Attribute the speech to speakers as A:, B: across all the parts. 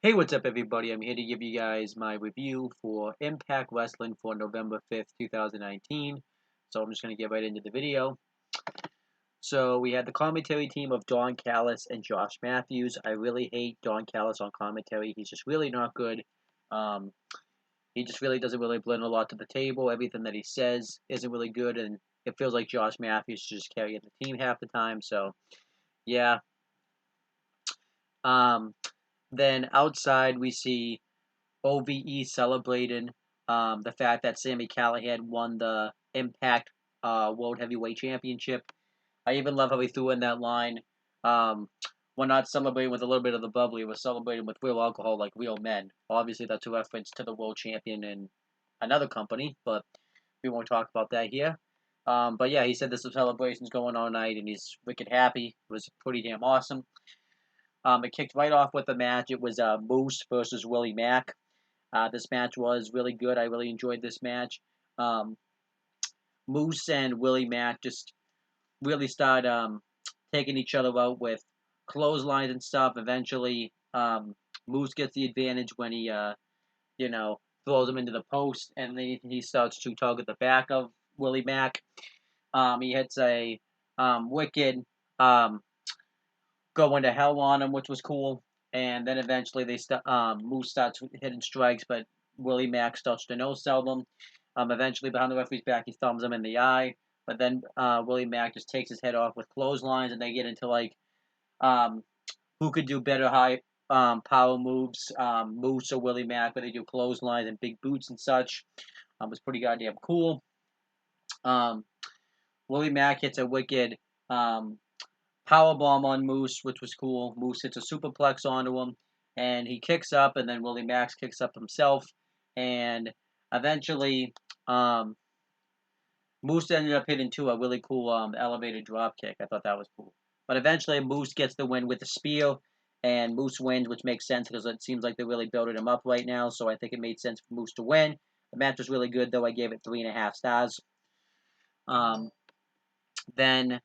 A: Hey, what's up, everybody? I'm here to give you guys my review for Impact Wrestling for November 5th, 2019. So I'm just going to get right into the video. So we had the commentary team of Don Callis and Josh Matthews. I really hate Don Callis on commentary. He's just really not good. Um, he just really doesn't really bring a lot to the table. Everything that he says isn't really good, and it feels like Josh Matthews is just carrying the team half the time. So, yeah. Um, then outside, we see OVE celebrating the fact that Sami Callihan won the Impact World Heavyweight Championship. I even love how he threw in that line. Um, we're not celebrating with a little bit of the bubbly. We're celebrating with real alcohol like real men. Obviously, that's a reference to the world champion in another company, but we won't talk about that here. But yeah, he said there's some celebrations going on all night, and he's wicked happy. It was pretty damn awesome. It kicked right off with the match. It was Moose versus Willie Mack. This match was really good. I really enjoyed this match. Um, Moose and Willie Mack just really started taking each other out with clotheslines and stuff. Eventually, Moose gets the advantage when he, throws him into the post, and then he starts to tug at the back of Willie Mack. He hits a wicked um, going to hell on him, which was cool. And then eventually Moose starts hitting strikes, but Willie Mack starts to no sell them. Eventually behind the referee's back, he thumbs him in the eye. But then Willie Mack just takes his head off with clotheslines, and they get into like um, who could do better high power moves, Moose or Willie Mack, but they do clotheslines and big boots and such. It was pretty goddamn cool. Um, Willie Mack hits a wicked power bomb on Moose, which was cool. Moose hits a superplex onto him, and he kicks up, and then Willie Max kicks up himself, and eventually, Moose ended up hitting to a really cool elevated drop kick. I thought that was cool. But eventually, Moose gets the win with the spear, and Moose wins, which makes sense because it seems like they're really building him up right now. So I think it made sense for Moose to win. The match was really good, though. I gave it 3.5 stars. Um, then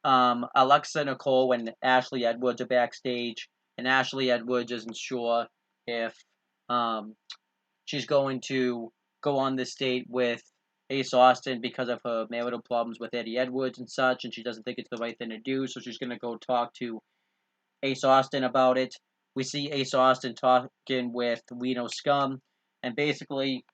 A: Alexa Nicole and Ashley Edwards are backstage, and Ashley Edwards isn't sure if um, she's going to go on this date with Ace Austin because of her marital problems with Eddie Edwards and such, and she doesn't think it's the right thing to do, so she's going to go talk to Ace Austin about it. We see Ace Austin talking with Reno Scum, and basically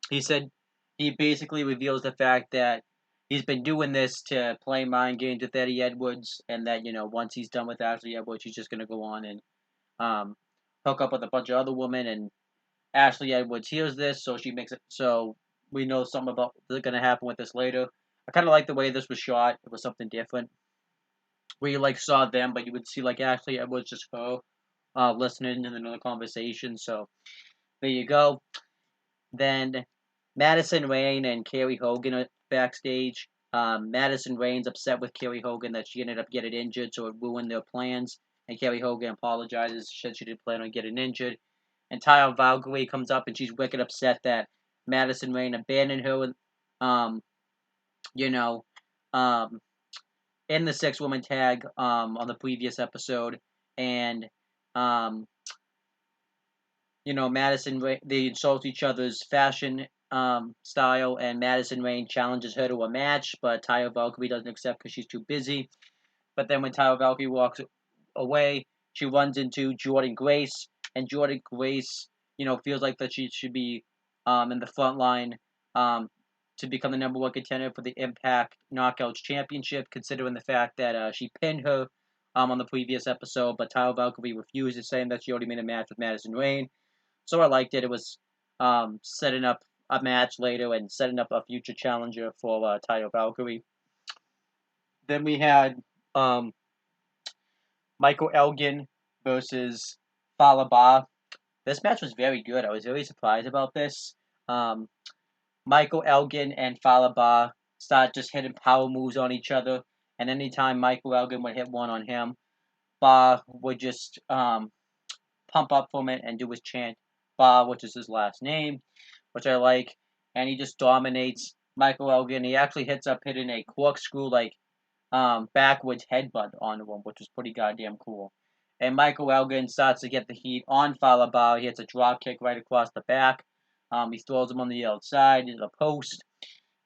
A: he said he basically reveals the fact that he's been doing this to play mind games with Eddie Edwards, and that once he's done with Ashley Edwards, he's just gonna go on and um, hook up with a bunch of other women. And Ashley Edwards hears this, so she makes it so we know something about what's gonna happen with this later. I kind of like the way this was shot. It was something different. Where you like saw them, but you would see like Ashley Edwards just her listening in another conversation. So there you go. Then Madison Rayne and Carrie Hogan are backstage. Madison Rayne's upset with Carrie Hogan that she ended up getting injured, so it ruined their plans. And Carrie Hogan apologizes, said she didn't plan on getting injured. And Taya Valkyrie comes up and she's wicked upset that Madison Rayne abandoned her, um, you know, um, in the six-woman tag on the previous episode. And um, Madison, they insult each other's fashion style, and Madison Rayne challenges her to a match, but Taya Valkyrie doesn't accept because she's too busy. But then when Taya Valkyrie walks away, she runs into Jordan Grace, and Jordan Grace, feels like that she should be in the front line to become the number one contender for the Impact Knockouts Championship, considering the fact that she pinned her on the previous episode, but Taya Valkyrie refuses, saying that she already made a match with Madison Rayne. So I liked it. It was setting up a match later and setting up a future challenger for Taya Valkyrie. Then we had um, Michael Elgin versus Falaba. This match was very good. I was very surprised about this. Um, Michael Elgin and Falaba started just hitting power moves on each other, and anytime Michael Elgin would hit one on him, Ba would just pump up from it and do his chant, Ba, which is his last name, which I like, and he just dominates Michael Elgin. He actually hits up hitting a corkscrew like backwards headbutt onto him, which was pretty goddamn cool. And Michael Elgin starts to get the heat on Fallah Bahh. He hits a drop kick right across the back. He throws him on the outside into the post.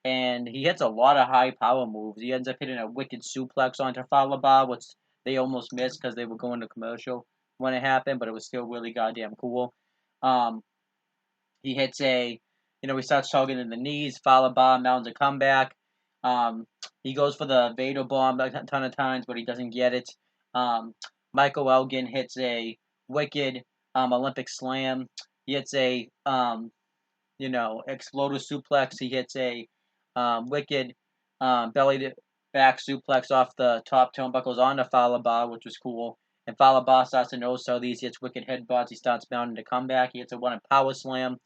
A: And he hits a lot of high power moves. He ends up hitting a wicked suplex onto Fallah Bahh, which they almost missed because they were going to commercial when it happened, but it was still really goddamn cool. He hits he starts tugging in the knees. Fallah Bahh mounts a comeback. He goes for the Vader bomb a ton of times, but he doesn't get it. Michael Elgin hits a wicked Olympic slam. He hits a exploder suplex. He hits a wicked belly to back suplex off the top turnbuckles onto Fallah Bahh, which was cool. And Fallah Bahh starts to nose so these. He hits wicked headbutts. He starts mounting to comeback. He hits a one power slam.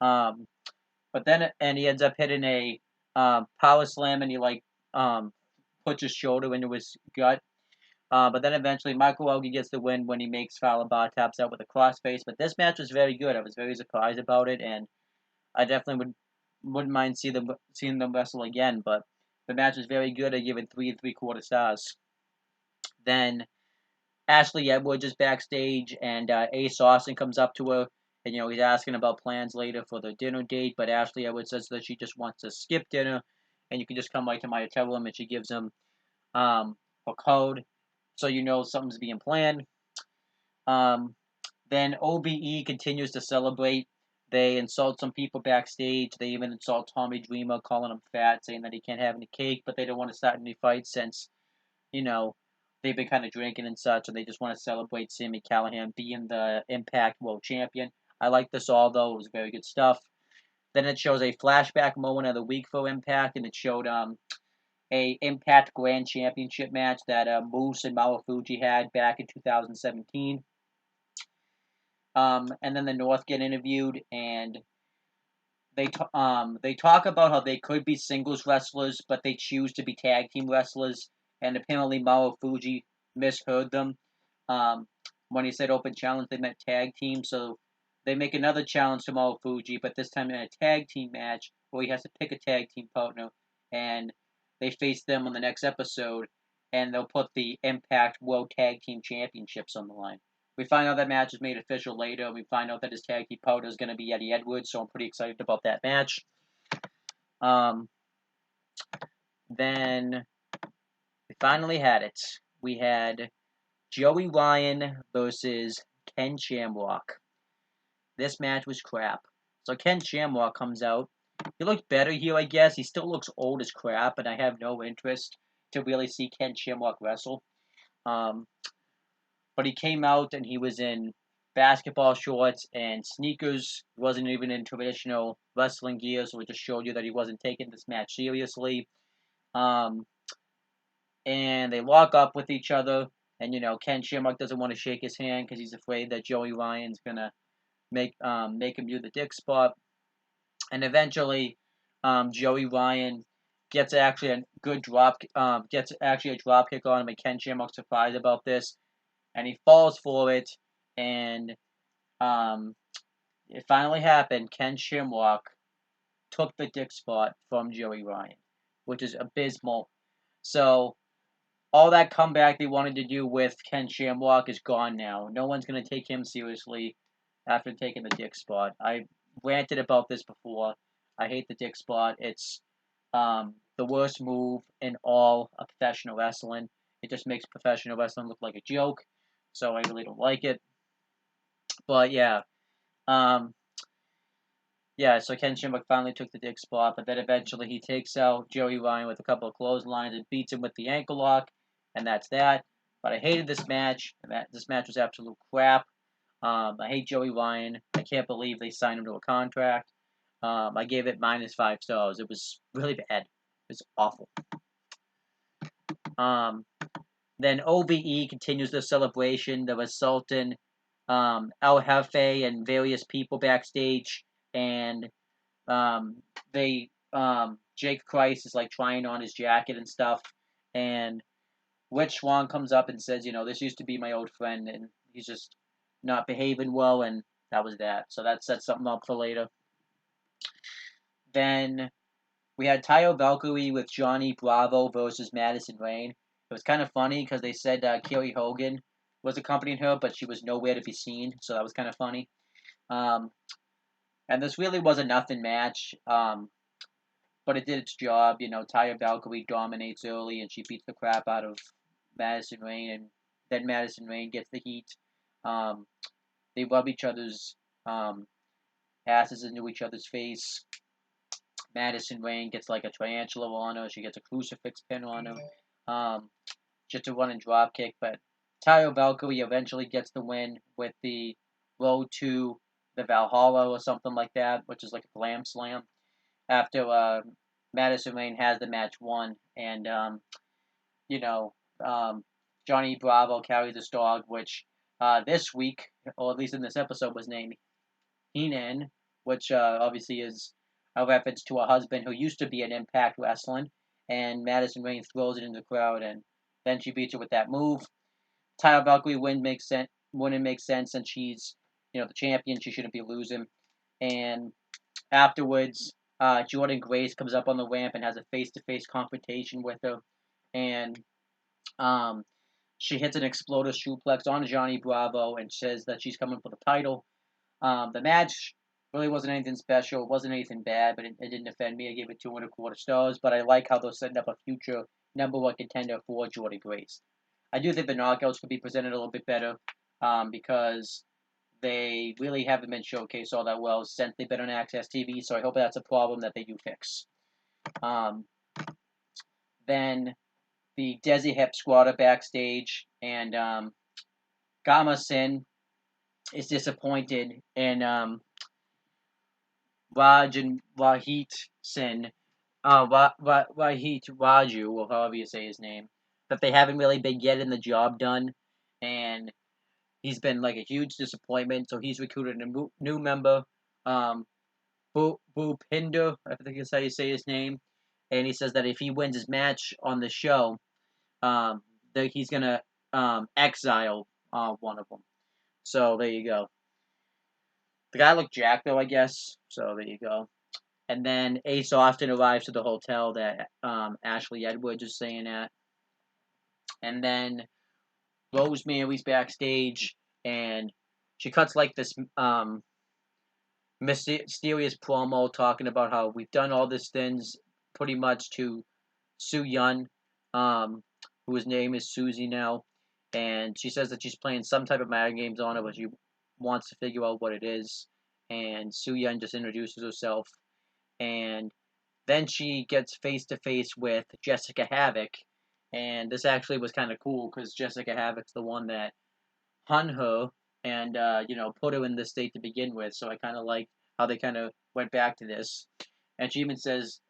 A: But then he ends up hitting a power slam, and he puts his shoulder into his gut. But then eventually Michael Elgin gets the win when he makes Fallah Bahh taps out with a crossface. But this match was very good. I was very surprised about it, and I definitely wouldn't mind seeing them wrestle again. But the match was very good. I give it 3 3/4 stars. Then Ashley Edwards is backstage, and Ace Austin comes up to her, and he's asking about plans later for the dinner date. But Ashley Edwards says that she just wants to skip dinner, and you can just come right to my hotel room. And she gives him her code, so something's being planned. Then OVE continues to celebrate. They insult some people backstage. They even insult Tommy Dreamer, calling him fat, saying that he can't have any cake, but they don't want to start any fights since, they've been kind of drinking and such, and they just want to celebrate Sami Callihan being the Impact World Champion. I like this all, though. It was very good stuff. Then it shows a flashback moment of the week for Impact, and it showed a Impact Grand Championship match that Moose and Marufuji had back in 2017. And then the North get interviewed, and they talk about how they could be singles wrestlers, but they choose to be tag team wrestlers. And apparently Marufuji misheard them. When he said open challenge, they meant tag team. So they make another challenge to Marufuji, but this time in a tag team match where he has to pick a tag team partner, and they face them on the next episode, and they'll put the Impact World Tag Team Championships on the line. We find out that match is made official later, and we find out that his tag team partner is going to be Eddie Edwards, so I'm pretty excited about that match. Then we finally had it. We had Joey Ryan versus Ken Shamrock. This match was crap. So Ken Shamrock comes out. He looked better here, I guess. He still looks old as crap, and I have no interest to really see Ken Shamrock wrestle. But he came out, and he was in basketball shorts and sneakers. He wasn't even in traditional wrestling gear, so it just showed you that he wasn't taking this match seriously. And they lock up with each other, and Ken Shamrock doesn't want to shake his hand because he's afraid that Joey Ryan's gonna make him do the dick spot. And eventually, Joey Ryan gets actually a good drop kick on him, and Ken Shamrock's surprised about this, and he falls for it, and it finally happened. Ken Shamrock took the dick spot from Joey Ryan, which is abysmal. So all that comeback they wanted to do with Ken Shamrock is gone now. No one's going to take him seriously after taking the dick spot. I ranted about this before. I hate the dick spot. It's the worst move in all of professional wrestling. It just makes professional wrestling look like a joke. So I really don't like it. But yeah. So Ken Shamrock finally took the dick spot, but then eventually he takes out Joey Ryan with a couple of clotheslines and beats him with the ankle lock, and that's that. But I hated this match. This match was absolute crap. I hate Joey Ryan. I can't believe they signed him to a contract. I gave it -5 stars. It was really bad. It was awful. Then OVE continues the celebration. There was Sultan, El Jefe, and various people backstage, and Jake Christ is trying on his jacket and stuff, and Rich Swann comes up and says, this used to be my old friend, and he's just not behaving well, and that was that. So that sets something up for later. Then we had Taya Valkyrie with Johnny Bravo versus Madison Rayne. It was kind of funny because they said Kerry Hogan was accompanying her, but she was nowhere to be seen, so that was kind of funny. Um, and this really was a nothing match, but it did its job. You know, Taya Valkyrie dominates early, and she beats the crap out of Madison Rayne, and then Madison Rayne gets the heat. Um, they rub each other's um, asses into each other's face. Madison Rayne gets like a tarantula on her. She gets a crucifix pin on her. Um, just a running drop kick, but Taya Valkyrie eventually gets the win with the road to the Valhalla or something like that, which is like a glam slam. After Madison Rayne has the match won, and you know, um, Johnny Bravo carries this dog, which this week, or at least in this episode, was named Heenan, which obviously is a reference to a husband who used to be in Impact Wrestling. And Madison Rayne throws it in the crowd, and then she beats her with that move. Taya Valkyrie win makes sense. Wouldn't make sense since she's the champion. She shouldn't be losing. And afterwards, Jordan Grace comes up on the ramp and has a face-to-face confrontation with her, and um, she hits an exploder suplex on Johnny Bravo and says that she's coming for the title. The match really wasn't anything special. It wasn't anything bad, but it didn't offend me. I gave it 2.25 stars. But I like how they're setting up a future #1 contender for Jordan Grace. I do think the knockouts could be presented a little bit better because they really haven't been showcased all that well since they've been on Access TV. So I hope that's a problem that they do fix. Then the Desi Hep squad are backstage, and Gama Sin is disappointed in Raj and Wahit Sin, Wahit Raju, or however you say his name, that they haven't really been getting the job done, and he's been like a huge disappointment. So he's recruited a new member, Bhupinder, I think that's how you say his name, and he says that if he wins his match on the show, that he's gonna exile one of them. So there you go. The guy looked jacked though, I guess. So there you go. And then Ace Austin arrives to the hotel that Ashley Edwards is staying at. And then Rosemary's backstage, and she cuts like this mysterious promo talking about how we've done all these things pretty much to Su Yun, whose name is Susie now. And she says that she's playing some type of mind games on her, but she wants to figure out what it is. And Su Yun just introduces herself. And then she gets face to face with Jessica Havoc. And this actually was kind of cool because Jessica Havoc's the one that hung her and, put her in this state to begin with. So I kind of like how they kind of went back to this. And she even says,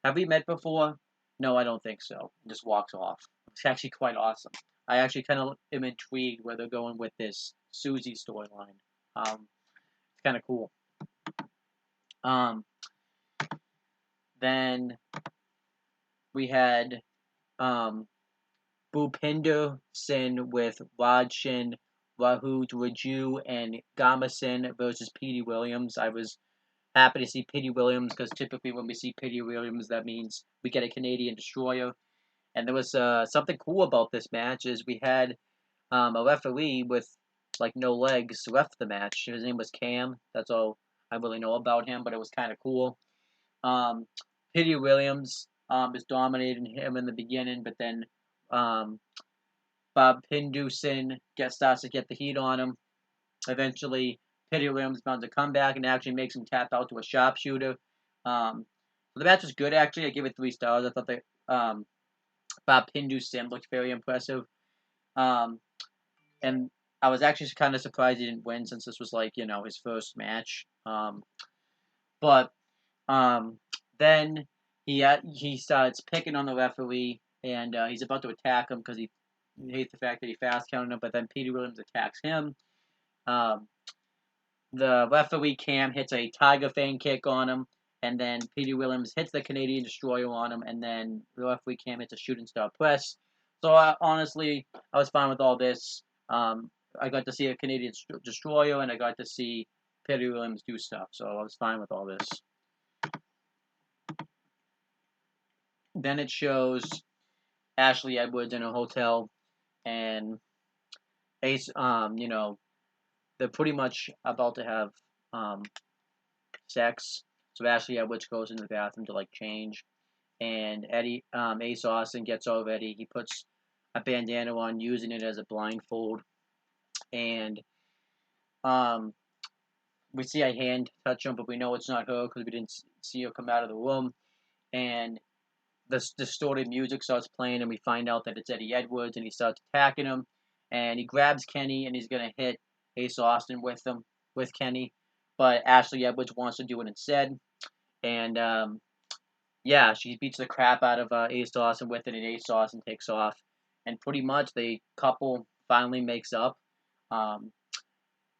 A: "Have we met before?" "No, I don't think so." And just walks off. It's actually quite awesome. I actually kind of am intrigued where they're going with this Susie storyline. It's kind of cool. Then we had Bhupinder Sin with Rajshin, Rahut Raju, and Gama Sin versus Petey Williams. I was happy to see Petey Williams because typically when we see Petey Williams, that means we get a Canadian destroyer. And there was something cool about this match is we had a referee with like no legs ref the match. His name was Cam. That's all I really know about him, but it was kind of cool. Petey Williams is dominating him in the beginning, but then Bob Pindusin starts to get the heat on him. Eventually, Petey Williams mounts a comeback and actually makes him tap out to a sharpshooter. So the match was good, actually. I give it 3 stars. I thought that Bob Pindusin looked very impressive. And I was actually kind of surprised he didn't win since this was like, his first match. But then he starts picking on the referee, and he's about to attack him because he hates the fact that he fast counted him. But then Petey Williams attacks him. The referee Cam hits a Tiger Fang kick on him, and then Petey Williams hits the Canadian Destroyer on him, and then the referee Cam hits a shooting star press. So honestly, I was fine with all this. I got to see a Canadian Destroyer, and I got to see Petey Williams do stuff, so I was fine with all this. Then it shows Ashley Edwards in a hotel, and Ace, they're pretty much about to have sex. So Ashley Edwards goes into the bathroom to like change, and Ace Austin gets all ready. He puts a bandana on, using it as a blindfold, and um, we see a hand touch him, but we know it's not her because we didn't see her come out of the room. And the distorted music starts playing, and we find out that it's Eddie Edwards, and he starts attacking him, and he grabs Kenny, and he's gonna hit Ace Austin with Kenny, but Ashley Edwards wants to do it instead, and yeah, she beats the crap out of Ace Austin with it, and Ace Austin takes off, and pretty much the couple finally makes up, um,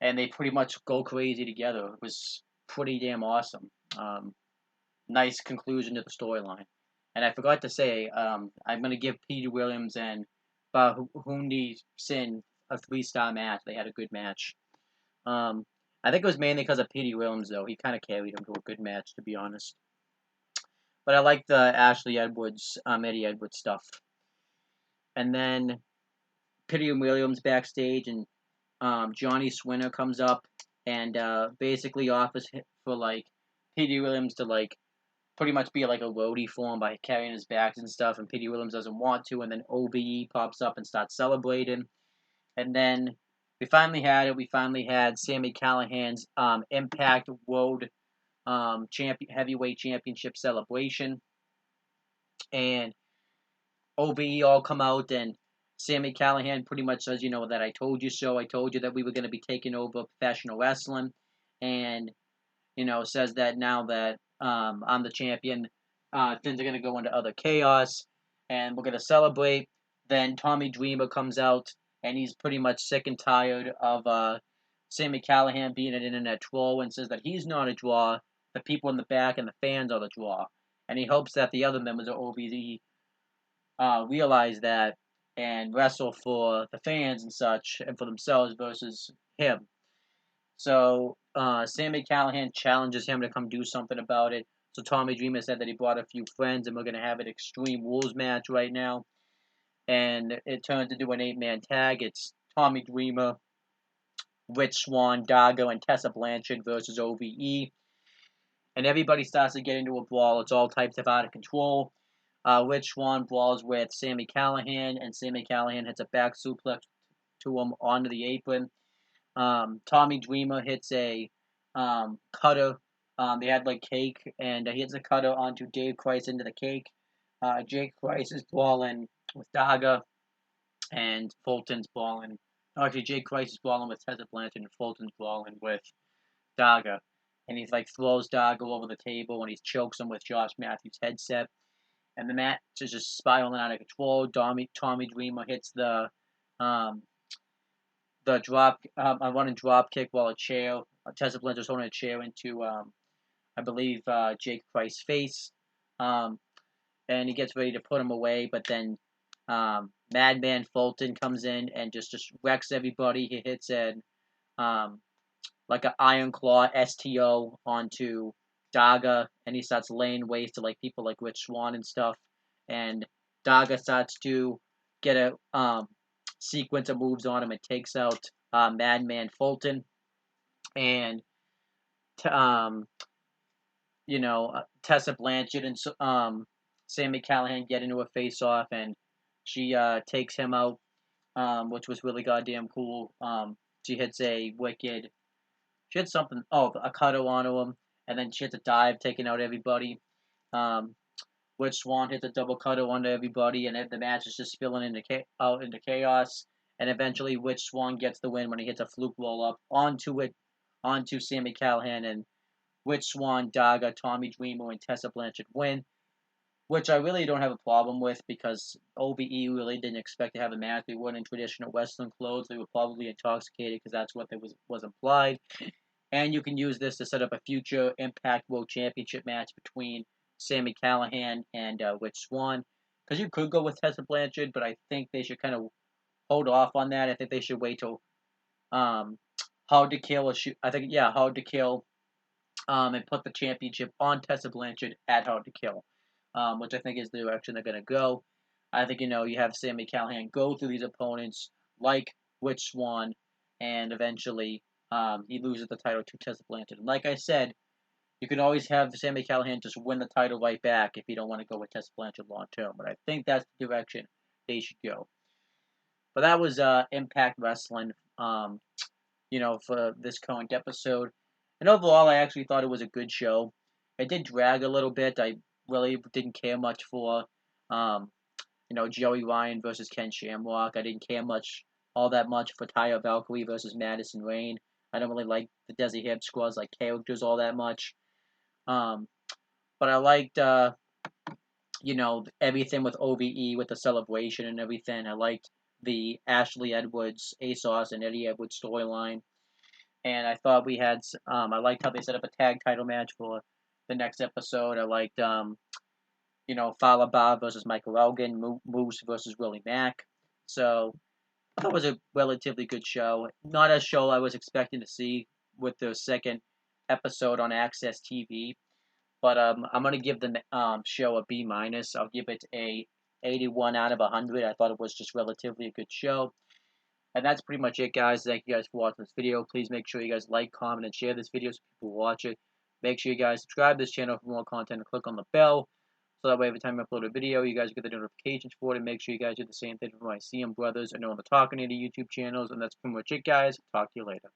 A: and they pretty much go crazy together. It was pretty damn awesome. Nice conclusion to the storyline. And I forgot to say, I'm going to give Petey Williams and Bahundi Sin a 3-star match. They had a good match. I think it was mainly because of Petey Williams, though. He kind of carried him to a good match, to be honest. But I like the Ashley Edwards, Eddie Edwards stuff. And then Petey Williams backstage, and Johnny Swinner comes up and basically offers for like Petey Williams to like pretty much be like a roadie for him by carrying his bags and stuff, and Petey Williams doesn't want to, and then OVE pops up and starts celebrating, and then we finally had it. We finally had Sami Callihan's Impact World Heavyweight Championship celebration, and OVE all come out, and Sami Callihan pretty much says, that I told you so. I told you that we were going to be taking over professional wrestling, and says that now that I'm the champion, things are going to go into other chaos, and we're going to celebrate. Then Tommy Dreamer comes out, and he's pretty much sick and tired of Sami Callihan being an internet troll, and says that he's not a draw. The people in the back and the fans are the draw. And he hopes that the other members of OVE realize that and wrestle for the fans and such, and for themselves versus him. So Sami Callihan challenges him to come do something about it. So Tommy Dreamer said that he brought a few friends, and we're going to have an Extreme Rules match right now. And it turns into an 8-man tag. It's Tommy Dreamer, Rich Swann, Dago, and Tessa Blanchard versus OVE. And everybody starts to get into a brawl. It's all types of out of control. Rich Swann brawls with Sami Callihan, and Sami Callihan hits a back suplex to him onto the apron. Tommy Dreamer hits a cutter. They had like cake, and he hits a cutter onto Dave Christ into the cake. Jake Christ is brawling with Daga, and Fulton's brawling. Actually, Jake Christ is brawling with Tessa Blanchard, and Fulton's brawling with Daga. And he like throws Daga over the table, and he chokes him with Josh Matthews' headset. And the match is just spiraling out of control. Tommy Dreamer hits the a running drop kick while a chair, Tessa Blanchard's holding a chair into, I believe, Jake Christ's face. And he gets ready to put him away, but then Madman Fulton comes in and just wrecks everybody. He hits like an Iron Claw STO onto Daga, and he starts laying waste to like people like Rich Swann and stuff. And Daga starts to get a sequence of moves on him and takes out Madman Fulton. And Tessa Blanchard and Sami Callihan get into a face-off, and she takes him out, which was really goddamn cool. She hits a wicked... She hit something... Oh, a cutter onto him, and then she hits a dive, taking out everybody. Rich Swann hits a double cutter onto everybody, and the match is just spilling out into chaos. And eventually, Rich Swann gets the win when he hits a fluke roll-up onto Sami Callihan, and Rich Swann, Daga, Tommy Dreamer, and Tessa Blanchard win, which I really don't have a problem with, because OVE really didn't expect to have a match. They weren't in traditional wrestling clothes. They were probably intoxicated, because that's what was implied. And you can use this to set up a future Impact World Championship match between Sami Callihan and Rich Swann. Because you could go with Tessa Blanchard, but I think they should kind of hold off on that. I think they should wait till Hard to Kill. Hard to Kill, and put the championship on Tessa Blanchard at Hard to Kill, which I think is the direction they're going to go. I think, you have Sami Callihan go through these opponents like which Swan, and eventually he loses the title to Tessa Blanchard. And like I said, you can always have Sami Callihan just win the title right back if you don't want to go with Tessa Blanchard long term. But I think that's the direction they should go. But that was Impact Wrestling, for this current episode. And overall, I actually thought it was a good show. It did drag a little bit. I really didn't care much for, Joey Ryan versus Ken Shamrock. I didn't care all that much for Taya Valkyrie versus Madison Rayne. I don't really like the Desi Hip Squad's characters all that much. But I liked, everything with OVE, with the celebration and everything. I liked the Ashley Edwards, ASOS, and Eddie Edwards storyline. And I thought I liked how they set up a tag title match for the next episode. I liked, Fallah Bahh versus Michael Elgin, Moose versus Willie Mack. So I thought it was a relatively good show. Not a show I was expecting to see with the second episode on Access TV. But I'm gonna give the show a B minus. I'll give it a 81 out of 100. I thought it was just relatively a good show. And that's pretty much it, guys. Thank you guys for watching this video. Please make sure you guys like, comment, and share this video so people watch it. Make sure you guys subscribe to this channel for more content and click on the bell. So that way every time I upload a video, you guys get the notifications for it. And make sure you guys do the same thing for my CM brothers. I know I'm talking to the YouTube channels. And that's pretty much it, guys. Talk to you later.